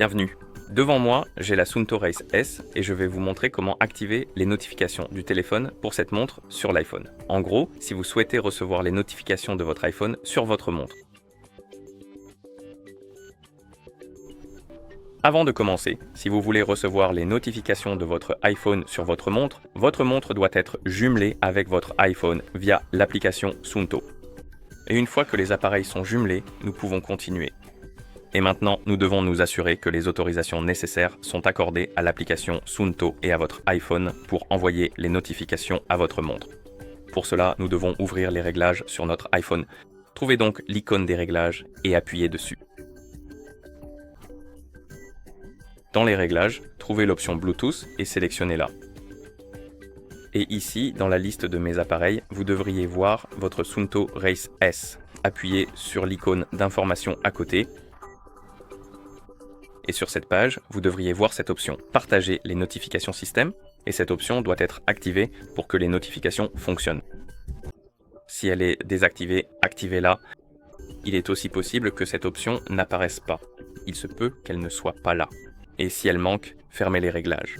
Bienvenue. Devant moi, j'ai la Suunto Race S et je vais vous montrer comment activer les notifications du téléphone pour cette montre sur l'iPhone. En gros, si vous souhaitez recevoir les notifications de votre iPhone sur votre montre. Avant de commencer, si vous voulez recevoir les notifications de votre iPhone sur votre montre doit être jumelée avec votre iPhone via l'application Suunto. Et une fois que les appareils sont jumelés, nous pouvons continuer. Et maintenant, nous devons nous assurer que les autorisations nécessaires sont accordées à l'application Suunto et à votre iPhone pour envoyer les notifications à votre montre. Pour cela, nous devons ouvrir les réglages sur notre iPhone. Trouvez donc l'icône des réglages et appuyez dessus. Dans les réglages, trouvez l'option Bluetooth et sélectionnez-la. Et ici, dans la liste de mes appareils, vous devriez voir votre Suunto Race S. Appuyez sur l'icône d'information à côté. Et sur cette page, vous devriez voir cette option « Partager les notifications système » et cette option doit être activée pour que les notifications fonctionnent. Si elle est désactivée, activez-la. Il est aussi possible que cette option n'apparaisse pas. Il se peut qu'elle ne soit pas là. Et si elle manque, fermez les réglages.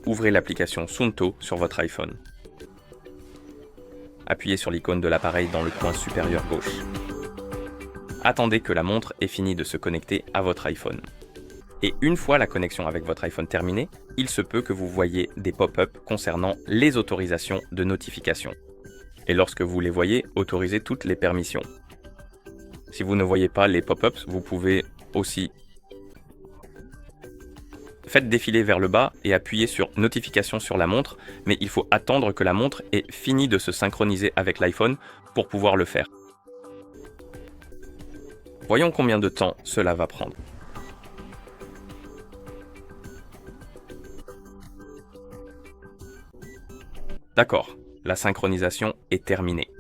Ouvrez l'application Suunto sur votre iPhone. Appuyez sur l'icône de l'appareil dans le coin supérieur gauche. Attendez que la montre ait fini de se connecter à votre iPhone. Et une fois la connexion avec votre iPhone terminée, il se peut que vous voyez des pop-up concernant les autorisations de notification. Et lorsque vous les voyez, autorisez toutes les permissions. Si vous ne voyez pas les pop-ups, vous pouvez aussi faites défiler vers le bas et appuyez sur notification sur la montre, mais il faut attendre que la montre ait fini de se synchroniser avec l'iPhone pour pouvoir le faire. Voyons combien de temps cela va prendre. D'accord, la synchronisation est terminée.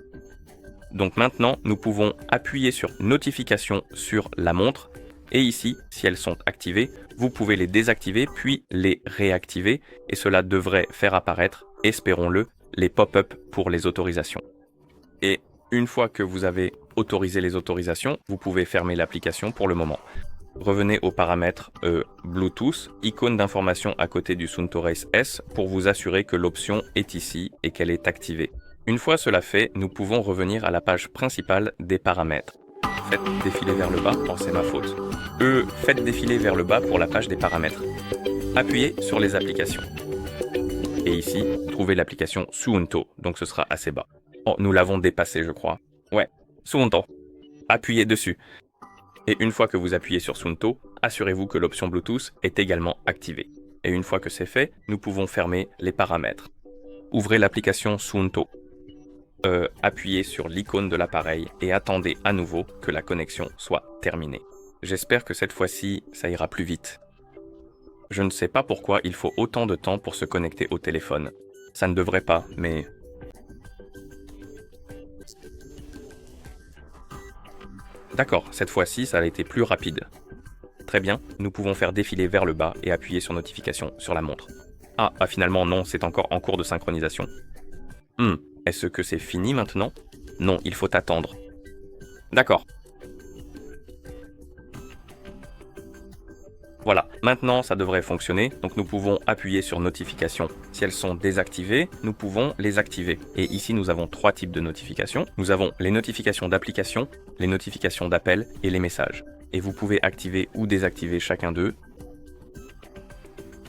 Donc maintenant, nous pouvons appuyer sur notification sur la montre. Et ici, si elles sont activées, vous pouvez les désactiver puis les réactiver et cela devrait faire apparaître, espérons-le, les pop-up pour les autorisations. Et une fois que vous avez autorisé les autorisations, vous pouvez fermer l'application pour le moment. Revenez aux paramètres Bluetooth, icône d'information à côté du Suunto Race S pour vous assurer que l'option est ici et qu'elle est activée. Une fois cela fait, nous pouvons revenir à la page principale des paramètres. Faites défiler vers le bas, oh c'est ma faute. Faites défiler vers le bas pour la page des paramètres. Appuyez sur les applications. Et ici, trouvez l'application Suunto, donc ce sera assez bas. Oh, nous l'avons dépassé, je crois. Ouais, Suunto. Appuyez dessus. Et une fois que vous appuyez sur Suunto, assurez-vous que l'option Bluetooth est également activée. Et une fois que c'est fait, nous pouvons fermer les paramètres. Ouvrez l'application Suunto. Appuyez sur l'icône de l'appareil et attendez à nouveau que la connexion soit terminée. J'espère que cette fois-ci, ça ira plus vite. Je ne sais pas pourquoi il faut autant de temps pour se connecter au téléphone. Ça ne devrait pas, mais... D'accord, cette fois-ci, ça a été plus rapide. Très bien, nous pouvons faire défiler vers le bas et appuyer sur notification sur la montre. Ah, finalement non, c'est encore en cours de synchronisation. Est-ce que c'est fini maintenant? Non, il faut attendre. D'accord. Voilà, maintenant ça devrait fonctionner, donc nous pouvons appuyer sur notification. Si elles sont désactivées, nous pouvons les activer. Et ici nous avons trois types de notifications. Nous avons les notifications d'application, les notifications d'appel et les messages. Et vous pouvez activer ou désactiver chacun d'eux.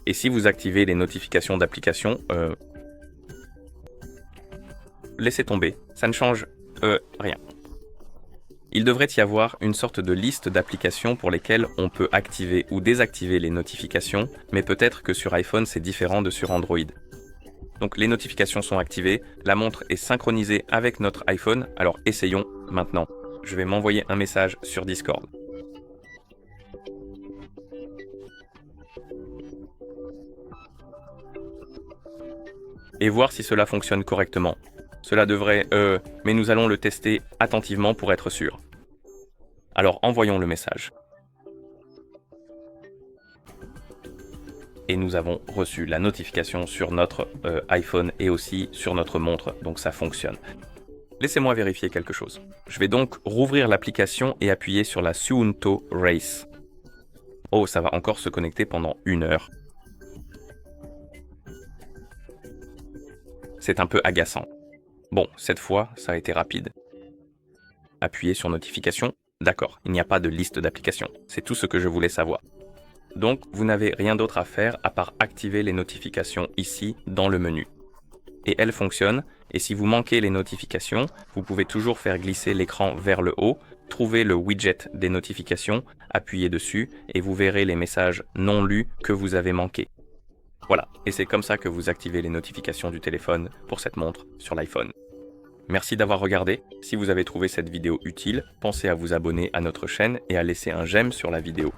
Et si vous activez les notifications d'application, laissez tomber, ça ne change rien. Il devrait y avoir une sorte de liste d'applications pour lesquelles on peut activer ou désactiver les notifications, mais peut-être que sur iPhone c'est différent de sur Android. Donc les notifications sont activées, la montre est synchronisée avec notre iPhone, alors essayons maintenant. Je vais m'envoyer un message sur Discord. Et voir si cela fonctionne correctement. Cela devrait... mais nous allons le tester attentivement pour être sûr. Alors envoyons le message. Et nous avons reçu la notification sur notre iPhone et aussi sur notre montre, donc ça fonctionne. Laissez-moi vérifier quelque chose. Je vais donc rouvrir l'application et appuyer sur la Suunto Race. Oh, ça va encore se connecter pendant 1 heure. C'est un peu agaçant. Bon, cette fois, ça a été rapide. Appuyez sur notification. D'accord, il n'y a pas de liste d'applications. C'est tout ce que je voulais savoir. Donc, vous n'avez rien d'autre à faire à part activer les notifications ici, dans le menu. Et elles fonctionnent, et si vous manquez les notifications, vous pouvez toujours faire glisser l'écran vers le haut, trouver le widget des notifications, appuyez dessus, et vous verrez les messages non lus que vous avez manqués. Voilà, et c'est comme ça que vous activez les notifications du téléphone pour cette montre sur l'iPhone. Merci d'avoir regardé. Si vous avez trouvé cette vidéo utile, pensez à vous abonner à notre chaîne et à laisser un j'aime sur la vidéo.